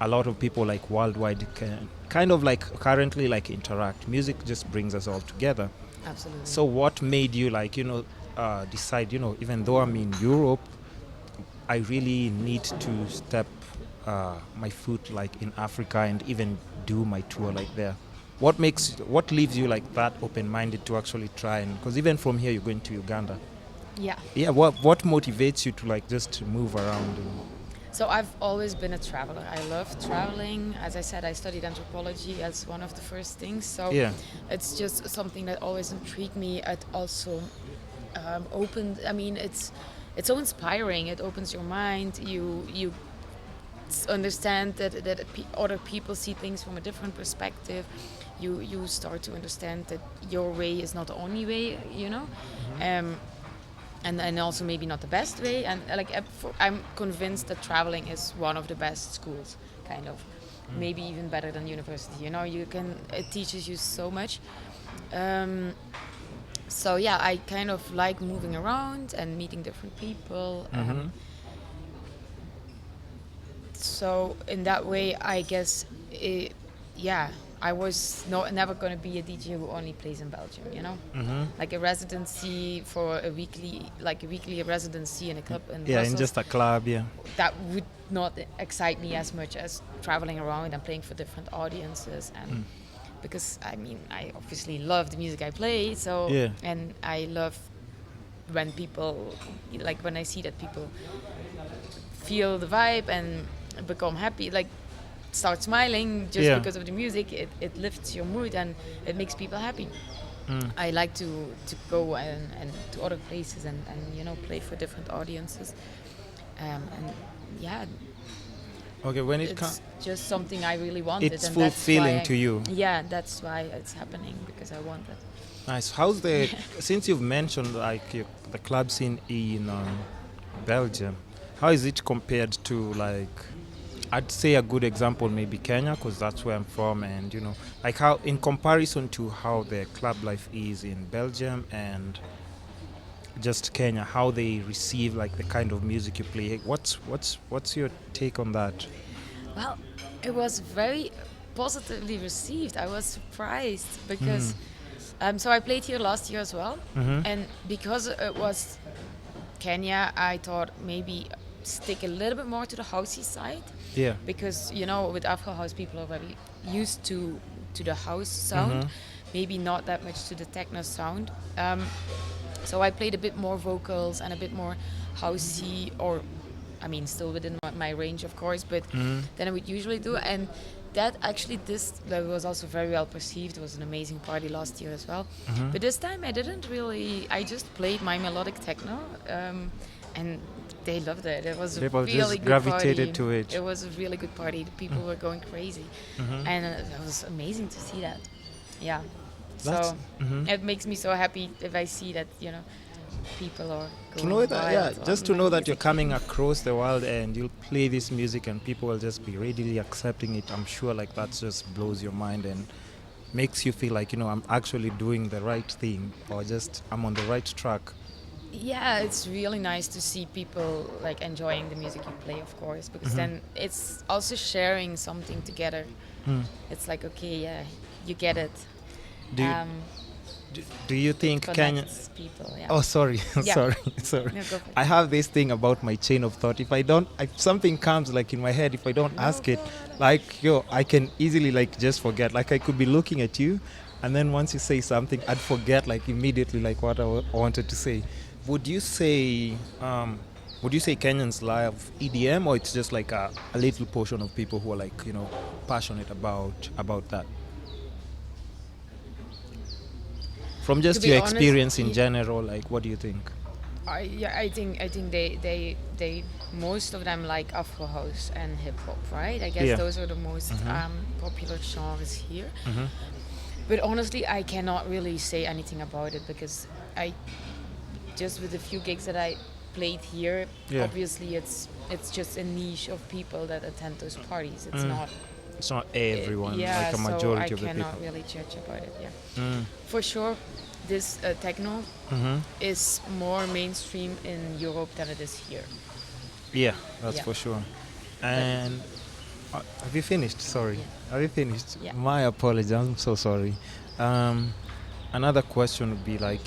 a lot of people like worldwide can kind of like currently like interact. Music just brings us all together. Absolutely. So what made you like, decide, even though I'm in Europe, I really need to step my foot like in Africa and even do my tour like there. What leaves you like that open-minded to actually try? And because even from here you're going to Uganda. Yeah. Yeah, what motivates you to like just move around? So I've always been a traveler. I love traveling. As I said, I studied anthropology as one of the first things. So Yeah. it's just something that always intrigued me. It also opened. I mean, it's so inspiring. It opens your mind. You understand that other people see things from a different perspective. You start to understand that your way is not the only way. And also maybe not the best way. And I'm convinced that traveling is one of the best schools, kind of, maybe even better than university. It teaches you so much. So yeah, I kind of like moving around and meeting different people. So in that way, I guess, yeah, I was never going to be a DJ who only plays in Belgium, like a residency for a weekly residency in a club in Yeah, in Brussels. just a club, yeah. That would not excite me as much as traveling around and playing for different audiences. And because I obviously love the music I play, so Yeah. and I love when people, like when I see that people feel the vibe and become happy, like start smiling just Yeah. because of the music. It lifts your mood and it makes people happy. I like to go and to other places and play for different audiences. And yeah, Okay, when it it's comes, just something I really wanted. it's And that's fulfilling why to you. Yeah, that's why it's happening, because I want it. Nice. How's the since you've mentioned like the club scene in Belgium, how is it compared to like I'd say a good example maybe Kenya because that's where I'm from, and like how in comparison to how the club life is in Belgium and just Kenya, how they receive like the kind of music you play. What's your take on that? Well, it was very positively received. I was surprised because so I played here last year as well, and because it was Kenya, I thought maybe stick a little bit more to the housey side, Yeah. because with Afro house people are very used to the house sound, maybe not that much to the techno sound. So I played a bit more vocals and a bit more housey, or still within my range, of course, but than I would usually do. And that was also very well perceived. It was an amazing party last year as well. But this time I just played my melodic techno, and they loved it. It was People a really just good gravitated party. to it. It was a really good party. The people were going crazy, and it was amazing to see that. Yeah. That's- So it makes me so happy if I see that people are To going know that, yeah, wild on just to my know that you're music. coming across the world and you'll play this music and people will just be readily accepting it. I'm sure like that just blows your mind and makes you feel like I'm actually doing the right thing or just I'm on the right track. Yeah, it's really nice to see people like enjoying the music you play, of course, because then it's also sharing something together. It's like, okay, yeah, you get it. Do you, do you think Kenya? Connects people. Yeah. Oh, sorry, Yeah. sorry. No, go for it. I have this thing about my chain of thought. If something comes like in my head, if I don't ask it, like I can easily like just forget. Like I could be looking at you, and then once you say something, I'd forget like immediately like what I wanted to say. Would you say Kenyans love EDM, or it's just like a little portion of people who are like passionate about that? From just be your honest, experience in general, like what do you think? I think they most of them like Afro house and hip hop, right? I guess Yeah. those are the most popular genres here. But honestly, I cannot really say anything about it, because I just with the few gigs that I played here, Yeah. obviously it's just a niche of people that attend those parties. It's not It's not everyone, yeah, like a so majority I of the cannot people. really judge about it. Yeah, for sure. This techno is more mainstream in Europe than it is here. Yeah, that's Yeah. for sure. And Have you finished? Sorry. Yeah. Have you finished? Yeah. My apologies. I'm so sorry. Um, Another question would be like,